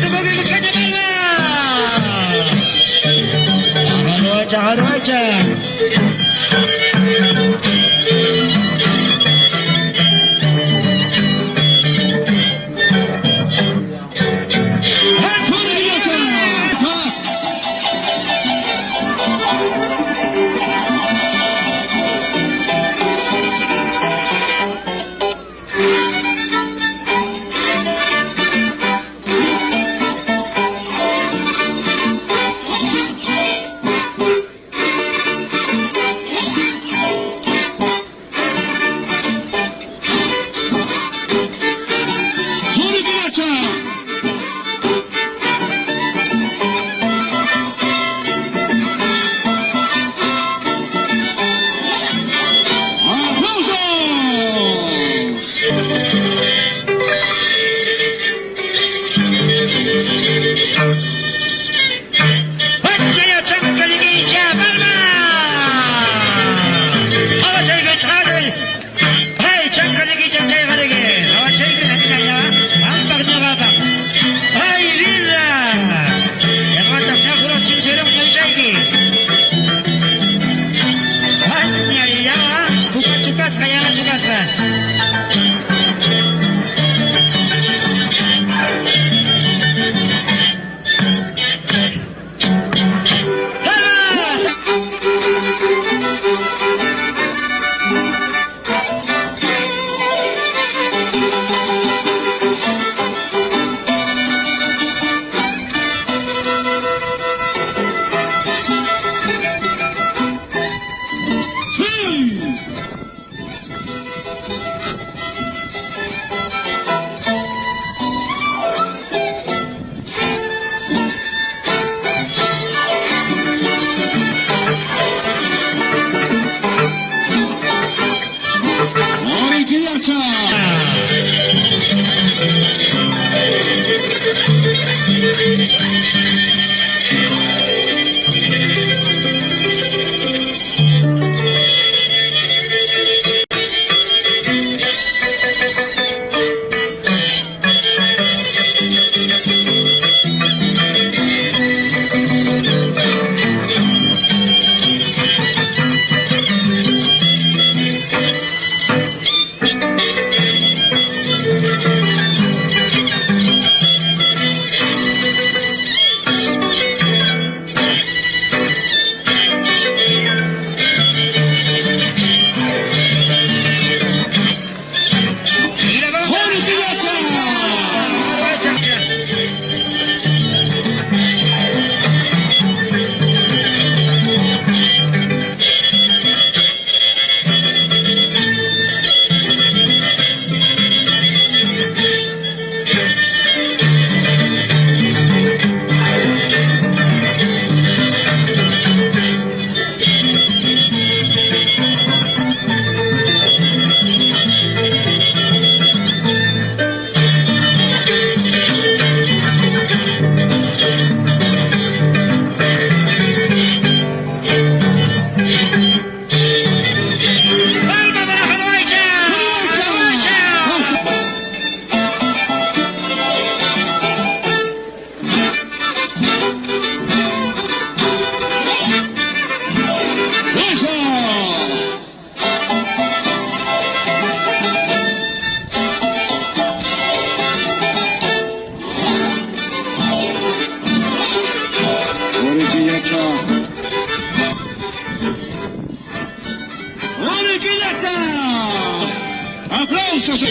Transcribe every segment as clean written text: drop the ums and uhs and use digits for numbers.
고개를 찾아 밟아. 하루 화이자. ¡Aplausos!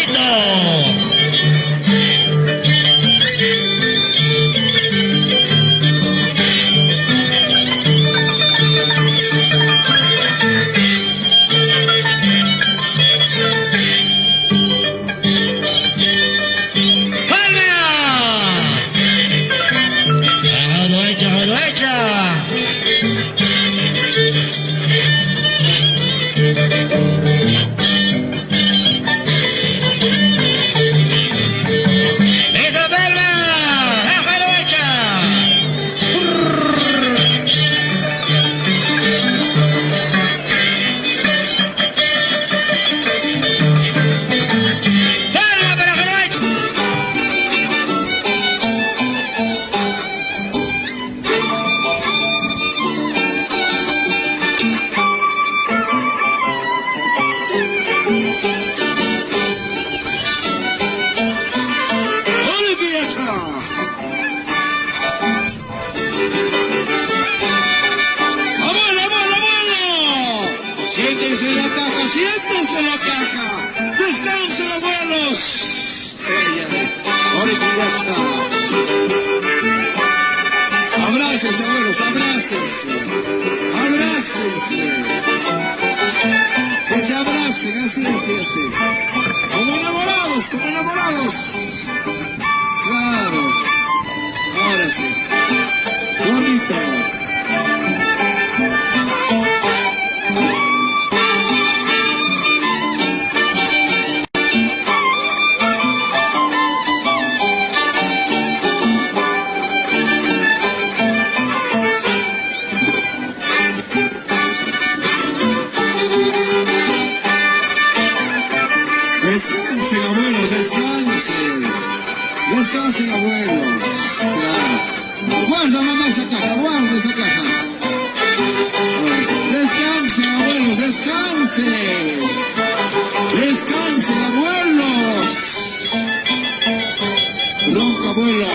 bonito. Siéntense en la caja, siéntense en la caja. Descansen, abuelos. Abrácense, abuelos, abrácense. Abrácense. Que se abracen, así, así, así. Como enamorados, como enamorados. Claro. Ahora sí. Bonito. Descansen, abuelos, descansen. Descansen, abuelos. Claro. Guarda, mamá, esa caja, guarda esa caja. Descansen, abuelos, descansen. Descansen, abuelos. Ronca, abuelo.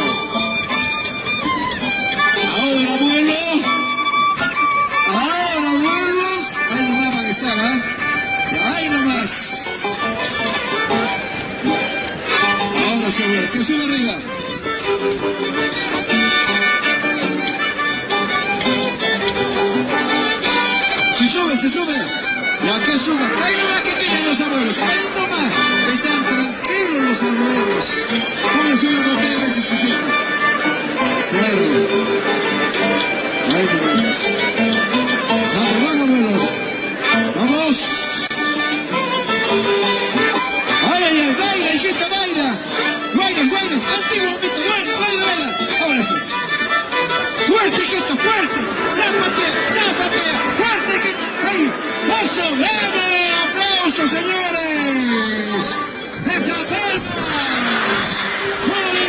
Ahora, abuelo. Ahora, abuelos. Ahí nomás van a estar, ¿ah? Ahí nomás. Que sube arriba. Si sube, se sube. Ya que suba. Ahí nomás que queden los abuelos. Ahí nomás. Están tranquilos los abuelos. Pónganse una botella de ese se sienta. Claro. Ahí nomás. Vamos, vamos, abuelos. Vamos. Ay, ay, ay, baila, hijita, baila. Baila, baila, antiguamente, baila, baila, baila. Ahora sí. Fuerte, hijita, fuerte. Zápate, zápate. Fuerte, hijita. Ahí. ¡Eso, bravo! ¡Aplausos, señores! ¡Esa palma! ¡Muy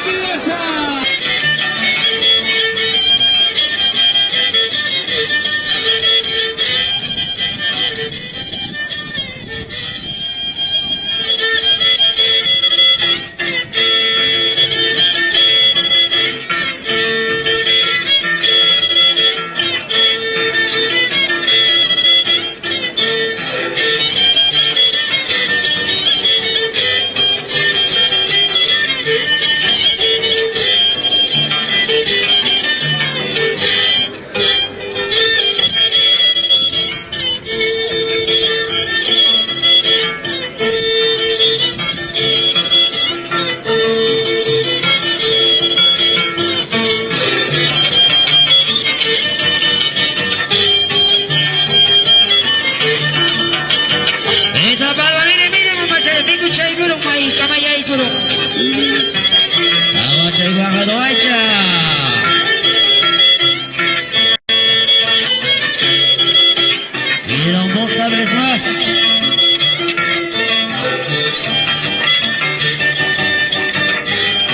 Quedan 2 sables más.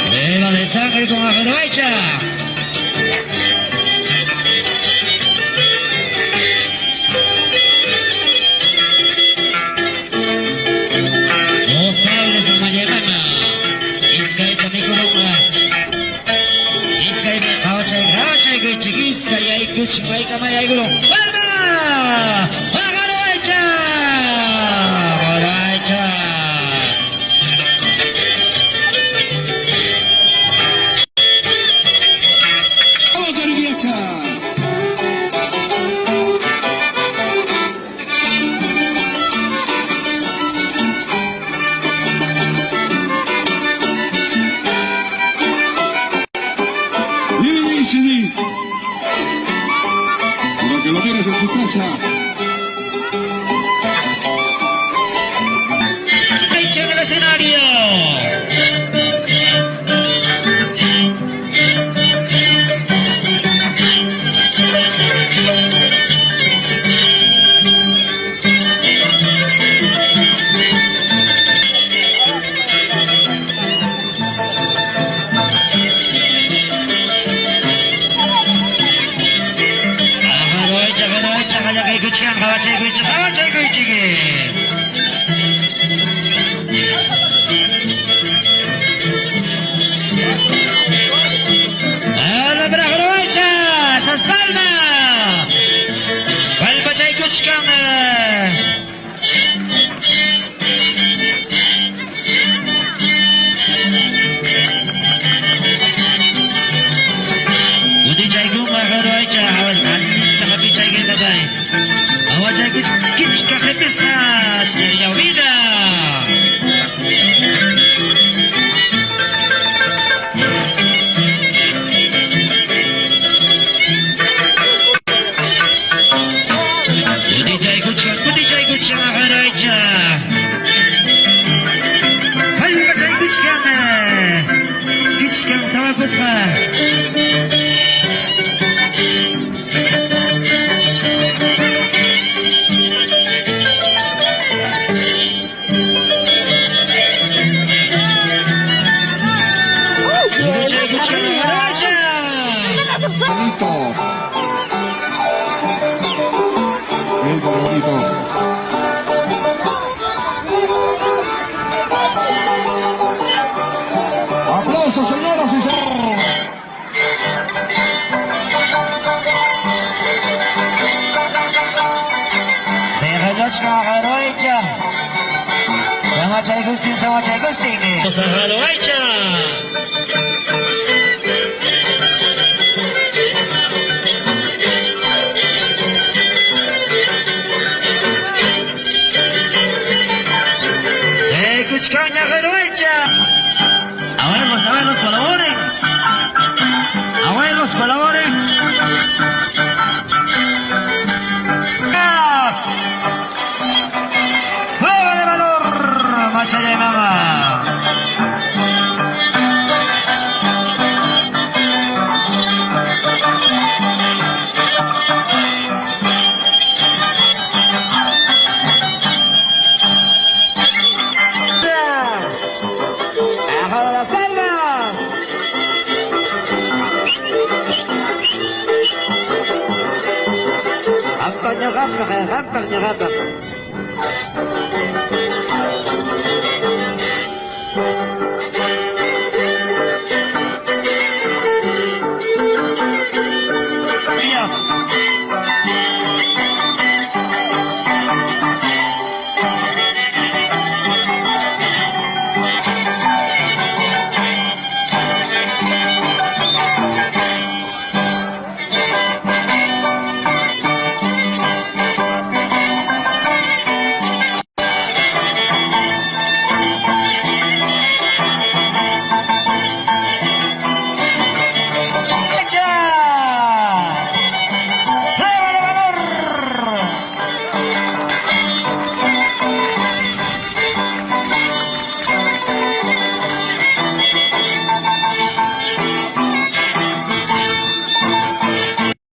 Prueba de sangre con Ajaroecha. ¡Palma! ¡Ajaroecha! ¡Ajaroecha! Mendoza. Hecho en el escenario. Kuchkan havacha kuchigi. Ala braghrocha, sas palma. Palma chay kuchkan. Udi chay guma braghrocha, hawal tahabi chay gilabay. Awajay kuchka khebisat ya vida. Kudijay kuchka kharaja. Halba jay kuchka sama kuchka. Bonito. Bien bonito. Aplausos, señoras y señores. Sehajochka haroicha. Sama chay gusti. Saharoicha. Kuchkanya haroicha. Abuelos, colaboren. ¡Prueba de valor! Marcha de mama. غبر